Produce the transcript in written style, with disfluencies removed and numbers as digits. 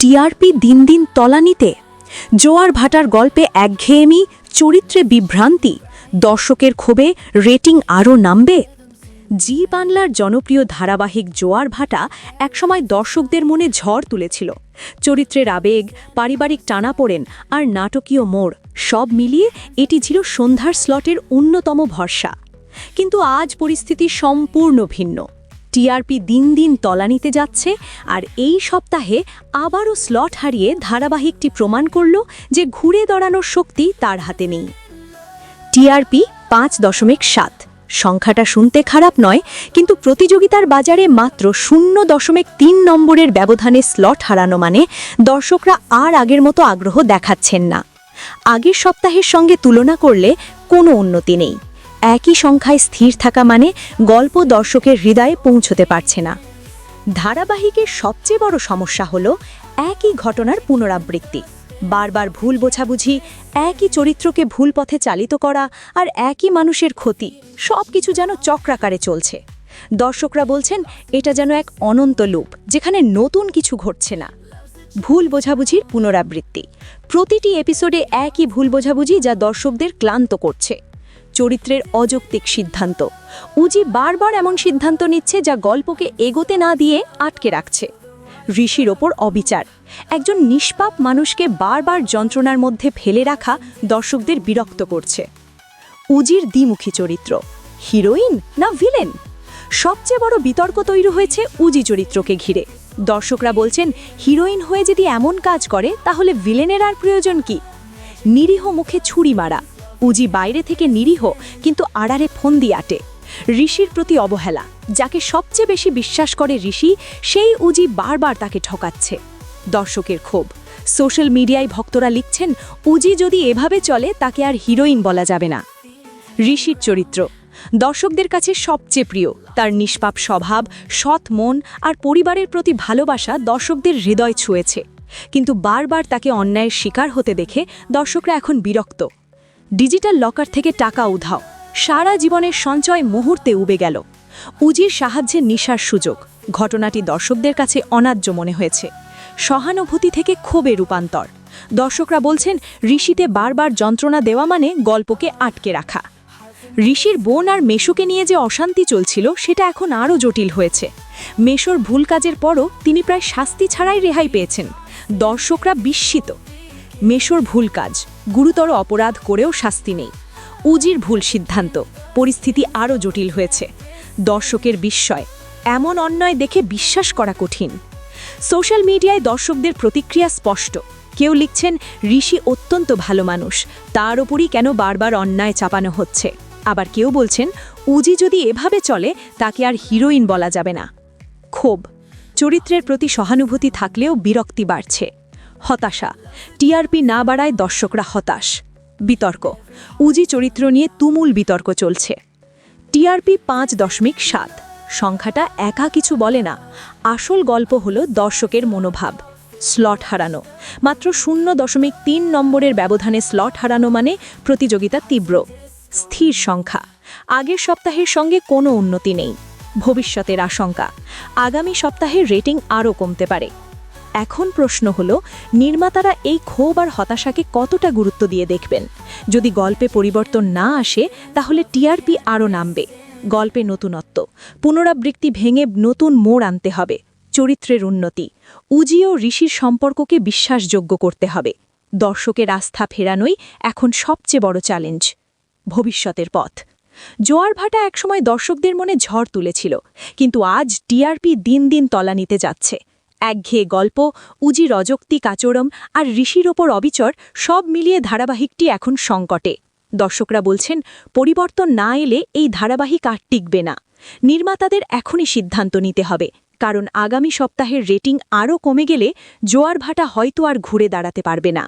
TRP দিন দিন তলানিতে। জোয়ার ভাটার গল্পে একঘেয়েমি, চরিত্রে বিভ্রান্তি, দর্শকের ক্ষোভে রেটিং আরও নামবে। জি বাংলার জনপ্রিয় ধারাবাহিক জোয়ার ভাটা একসময় দর্শকদের মনে ঝড় তুলেছিল। চরিত্রের আবেগ, পারিবারিক টানাপোড়েন আর নাটকীয় মোড় সব মিলিয়ে এটি ছিল সন্ধ্যার স্লটের অন্যতম ভরসা। কিন্তু আজ পরিস্থিতি সম্পূর্ণ ভিন্ন। টিআরপি দিন দিন তলানিতে যাচ্ছে, আর এই সপ্তাহে আবারও স্লট হারিয়ে ধারাবাহিকটি প্রমাণ করল যে ঘুরে দাঁড়ানোর শক্তি তার হাতে নেই। টিআরপি 5.7, সংখ্যাটা শুনতে খারাপ নয়, কিন্তু প্রতিযোগিতার বাজারে মাত্র 0.3 নম্বরের ব্যবধানে স্লট হারানো মানে দর্শকরা আর আগের মতো আগ্রহ দেখাচ্ছেন না। আগের সপ্তাহের সঙ্গে তুলনা করলে কোনো উন্নতি নেই। একই সংখ্যায় স্থির থাকা মানে গল্প দর্শকের হৃদয়ে পৌঁছতে পারছে না। ধারাবাহিকের সবচেয়ে বড় সমস্যা হলো একই ঘটনার পুনরাবৃত্তি, বারবার ভুল বোঝাবুঝি, একই চরিত্রকে ভুল পথে চালিত করা আর একই মানুষের ক্ষতি, সব কিছু যেন চক্রাকারে চলছে। দর্শকরা বলছেন এটা যেন এক অনন্ত লুপ, যেখানে নতুন কিছু ঘটছে না। ভুল বোঝাবুঝির পুনরাবৃত্তি, প্রতিটি এপিসোডে একই ভুল বোঝাবুঝি যা দর্শকদের ক্লান্ত করছে। চরিত্রের অযৌক্তিক সিদ্ধান্ত, উজি বারবার এমন সিদ্ধান্ত নিচ্ছে যা গল্পকে এগোতে না দিয়ে আটকে রাখছে। ঋষির ওপর অবিচার, একজন নিষ্পাপ মানুষকে বারবার যন্ত্রণার মধ্যে ফেলে রাখা দর্শকদের বিরক্ত করছে। উজির দ্বিমুখী চরিত্র, হিরোইন না ভিলেন? সবচেয়ে বড় বিতর্ক তৈরি হয়েছে উজি চরিত্রকে ঘিরে। দর্শকরা বলছেন হিরোইন হয়ে যদি এমন কাজ করে তাহলে ভিলেনের আর প্রয়োজন কি? নিরীহ মুখে ছুরি মারা, উজি বাইরে থেকে নিরীহ কিন্তু আড়ারে ফন্দি আটে। ঋষির প্রতি অবহেলা, যাকে সবচেয়ে বেশি বিশ্বাস করে ঋষি, সেই উজি বারবার তাকে ঠকাচ্ছে। দর্শকের ক্ষোভ, সোশ্যাল মিডিয়ায় ভক্তরা লিখছেন উজি যদি এভাবে চলে তাকে আর হিরোইন বলা যাবে না। ঋষির চরিত্র দর্শকদের কাছে সবচেয়ে প্রিয়। তার নিষ্পাপ স্বভাব, সৎ মন আর পরিবারের প্রতি ভালোবাসা দর্শকদের হৃদয় ছুঁয়েছে। কিন্তু বারবার তাকে অন্যায়ের শিকার হতে দেখে দর্শকরা এখন বিরক্ত। ডিজিটাল লকার থেকে টাকা উধাও, সারা জীবনের সঞ্চয় মুহূর্তে উবে গেল। উজির সাহায্যে নিশার সুযোগ, ঘটনাটি দর্শকদের কাছে অন্যায্য মনে হয়েছে। সহানুভূতি থেকে ক্ষোভে রূপান্তর, দর্শকরা বলছেন ঋষিতে বারবার যন্ত্রণা দেওয়া মানে গল্পকে আটকে রাখা। ঋষির বোন আর মেশোকে নিয়ে যে অশান্তি চলছিল সেটা এখন আরও জটিল হয়েছে। মেশোর ভুল কাজের পরও তিনি প্রায় শাস্তি ছাড়াই রেহাই পেয়েছেন। দর্শকরা বিস্মিত। মেশোর ভুল কাজ, গুরুতর অপরাধ করেও শাস্তি নেই। উজির ভুল সিদ্ধান্ত, পরিস্থিতি আরও জটিল হয়েছে। দর্শকের বিস্ময়, এমন অন্যায় দেখে বিশ্বাস করা কঠিন। সোশ্যাল মিডিয়ায় দর্শকদের প্রতিক্রিয়া স্পষ্ট। কেউ লিখছেন ঋষি অত্যন্ত ভালো মানুষ, তার ওপরই কেন বারবার অন্যায় চাপানো হচ্ছে। আবার কেউ বলছেন উজি যদি এভাবে চলে তাকে আর হিরোইন বলা যাবে না। ক্ষোভ, চরিত্রের প্রতি সহানুভূতি থাকলেও বিরক্তি বাড়ছে। হতাশা, টিআরপি না বাড়ায় দর্শকরা হতাশ। বিতর্ক, উজি চরিত্র নিয়ে তুমুল বিতর্ক চলছে। টিআরপি 5.7, সংখ্যাটা একা কিছু বলে না। আসল গল্প হলো দর্শকের মনোভাব। স্লট হারানো, মাত্র 0.3 নম্বরের ব্যবধানে স্লট হারানো মানে প্রতিযোগিতা তীব্র। স্থির সংখ্যা, আগের সপ্তাহের সঙ্গে কোনো উন্নতি নেই। ভবিষ্যতের আশঙ্কা, আগামী সপ্তাহে রেটিং আরও কমতে পারে। এখন প্রশ্ন হলো নির্মাতারা এই ক্ষোভ আর হতাশাকে কতটা গুরুত্ব দিয়ে দেখবেন। যদি গল্পে পরিবর্তন না আসে তাহলে টিআরপি আরও নামবে। গল্পে নতুনত্ব, পুনরাবৃত্তি ভেঙে নতুন মোড় আনতে হবে। চরিত্রের উন্নতি, উজি ও ঋষির সম্পর্ককে বিশ্বাসযোগ্য করতে হবে। দর্শকের আস্থা ফেরানোই এখন সবচেয়ে বড় চ্যালেঞ্জ। ভবিষ্যতের পথ, জোয়ার ভাটা একসময় দর্শকদের মনে ঝড় তুলেছিল, কিন্তু আজ টিআরপি দিন দিন তলানিতে যাচ্ছে। একঘেয়ে গল্প, উজির অযৌক্তিক আচরণ আর ঋষির ওপর অবিচার সব মিলিয়ে ধারাবাহিকটি এখন সংকটে। দর্শকরা বলছেন পরিবর্তন না এলে এই ধারাবাহিক আর টিকবে না। নির্মাতাদের এখনই সিদ্ধান্ত নিতে হবে, কারণ আগামী সপ্তাহের রেটিং আরও কমে গেলে জোয়ার ভাটা হয়তো আর ঘুরে দাঁড়াতে পারবে না।